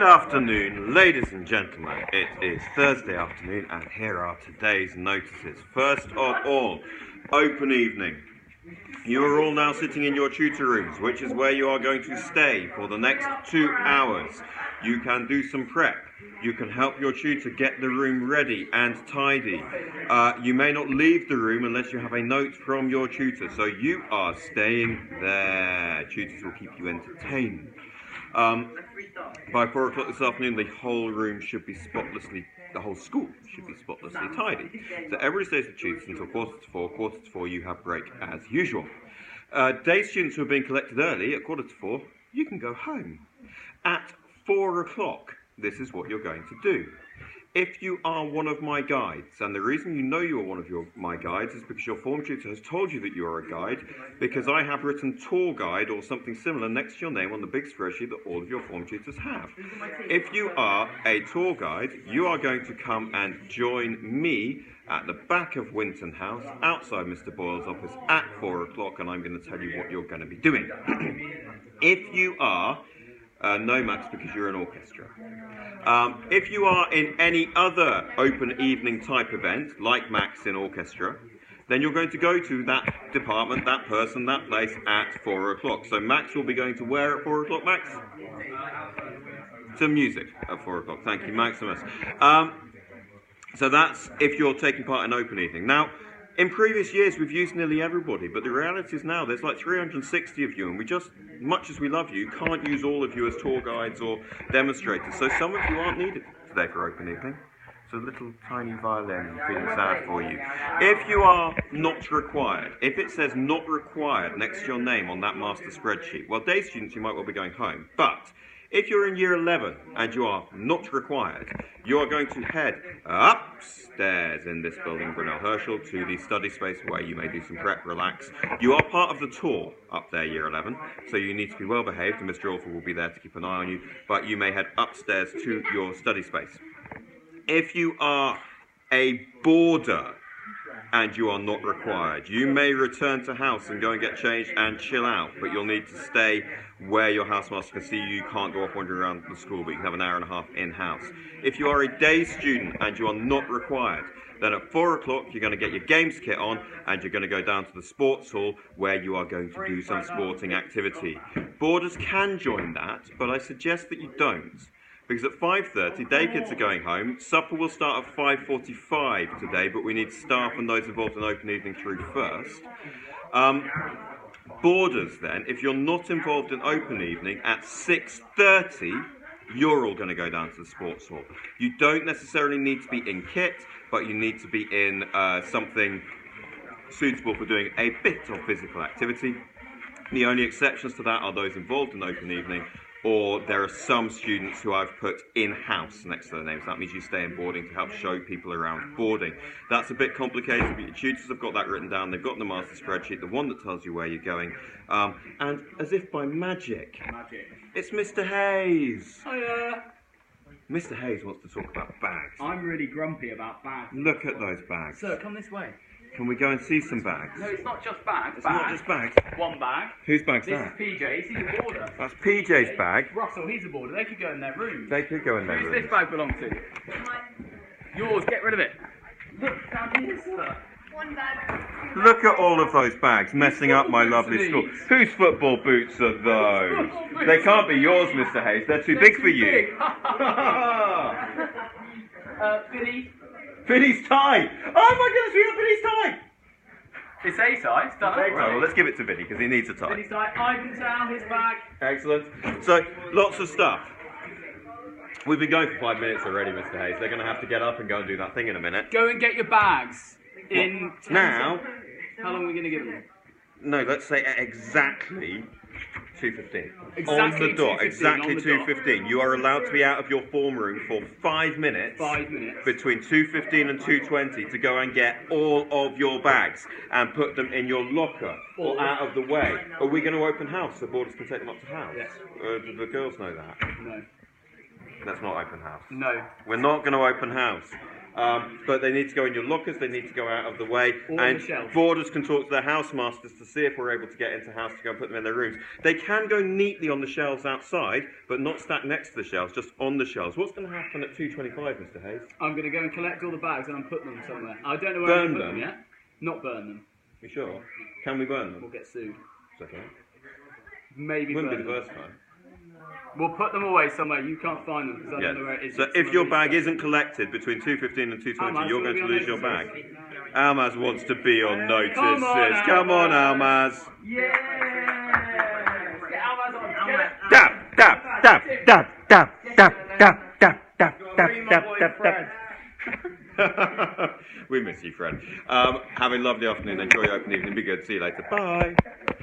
Good afternoon, ladies and gentlemen. It is Thursday afternoon, and here are today's notices. First of all, open evening. You are all now sitting in your tutor rooms, which is where you are going to stay for the next 2 hours. You can do some prep. You can help your tutor get the room ready and tidy. You may not leave the room unless you have a note from your tutor, so you are staying there. Tutors will keep you entertained. By 4 o'clock this afternoon, the whole school should be spotlessly tidy. So everybody stays with tutors until 4:45. 4:45, you have break as usual. Day students who are being collected early at 4:45, you can go home. At 4 o'clock, this is what you're going to do. If you are one of my guides, and the reason you know you are one of my guides is because your form tutor has told you that you are a guide, because I have written tour guide or something similar next to your name on the big spreadsheet that all of your form tutors have. If you are a tour guide, you are going to come and join me at the back of Winton House, outside Mr. Boyle's office at 4 o'clock, and I'm going to tell you what you're going to be doing. If you are no, Max, because you're an orchestra. If you are in any other open evening type event, like Max in orchestra, then you're going to go to that department, that person, that place at 4 o'clock. So Max will be going to where at 4 o'clock, Max? To music at 4 o'clock. Thank you, Maximus. So that's if you're taking part in open evening. Now, in previous years, we've used nearly everybody, but the reality is now there's like 360 of you, and we just, much as we love you, can't use all of you as tour guides or demonstrators. So some of you aren't needed today for open evening. It's a little tiny violin feeling sad for you. If you are not required, if it says not required next to your name on that master spreadsheet, well, day students, you might well be going home. But if you're in year 11 and you are not required, you are going to head upstairs in this building, Brunel Herschel, to the study space where you may do some prep, relax. You are part of the tour up there, year 11, so you need to be well behaved, and Mr. Orford will be there to keep an eye on you, but you may head upstairs to your study space. If you are a boarder and you are not required, you may return to house and go and get changed and chill out, but you'll need to stay where your housemaster can see you. You can't go off wandering around the school, but you can have an hour and a half in-house. If you are a day student and you are not required, then at 4 o'clock you're going to get your games kit on and you're going to go down to the sports hall where you are going to do some sporting activity. Boarders can join that, but I suggest that you don't. Because at 5:30, day kids are going home. Supper will start at 5:45 today, but we need staff and those involved in open evening through first. Boarders then, if you're not involved in open evening, at 6:30, you're all going to go down to the sports hall. You don't necessarily need to be in kit, but you need to be in something suitable for doing a bit of physical activity. The only exceptions to that are those involved in open evening, or there are some students who I've put in-house next to their names. That means you stay in boarding to help show people around boarding. That's a bit complicated, but your tutors have got that written down. They've got the master spreadsheet, the one that tells you where you're going. And as if by magic, it's Mr. Hayes. Hiya. Mr. Hayes wants to talk about bags. I'm really grumpy about bags. Look at those bags. Sir, come this way. Can we go and see some bags? No, it's not just bags. It's not just bags. One bag. Whose bag's This that? is PJ's. He's a boarder. That's PJ's bag. Russell, he's a boarder. They could go in their room. They could go in their Who's room. this bag belong to? Yours. Get rid of it. Look down here, sir. One bag. Look at all of those bags messing up my lovely school. Whose football boots are those? They can't be yours, Mr. Hayes. They're too big for you. Billy. Billy's tie. Oh my goodness, we have Billy's tie. It's A-side. It's done. Okay, well, let's give it to Billy because he needs a tie. Billy's like, Ivantown, his bag. Excellent. So, lots of stuff. We've been going for 5 minutes already, Mr. Hayes. They're going to have to get up and go and do that thing in a minute. Go and get your bags. In 10 Now? seconds. How long are we going to give them? No, let's say at exactly 2:15. Exactly on the dot, 2:15, exactly on the dot. 2:15. You are allowed to be out of your form room for 5 minutes. 5 minutes. Between 2:15 and 2:20 to go and get all of your bags and put them in your locker or out of the way. Are we going to open house so boarders can take them up to house? Yes. Do the girls know that? No. That's not open house. No. We're not going to open house. But they need to go in your lockers, they need to go out of the way, Or on and the shelf. boarders can talk to their housemasters to see if we're able to get into house to go and put them in their rooms. They can go neatly on the shelves outside, but not stacked next to the shelves, just on the shelves. What's going to happen at 2:25, Mr. Hayes? I'm going to go and collect all the bags and I'm putting them somewhere. I don't know where I'm Burn going to put them? them yet. Not burn them. You sure? Can we burn We'll them? get sued. It's okay. Maybe Wouldn't burn be the them. first time. We'll put them away somewhere. You can't find them because I Yeah. don't know where it is. So It's if on your the bag list. isn't collected between 2:15 and 2:20, Almaz, you're will going be to on lose your notices. bag. Almaz wants to be on notices. Come on, Come on, Almaz. Almaz. Yeah! Get Almaz on. Get it. Dab, dab, dab, dab, dab, dab, dab, dab, dab, dab, dab, dab, dab. We miss you, friend. Have a lovely afternoon. Enjoy your open evening. Be good. See you later. Bye.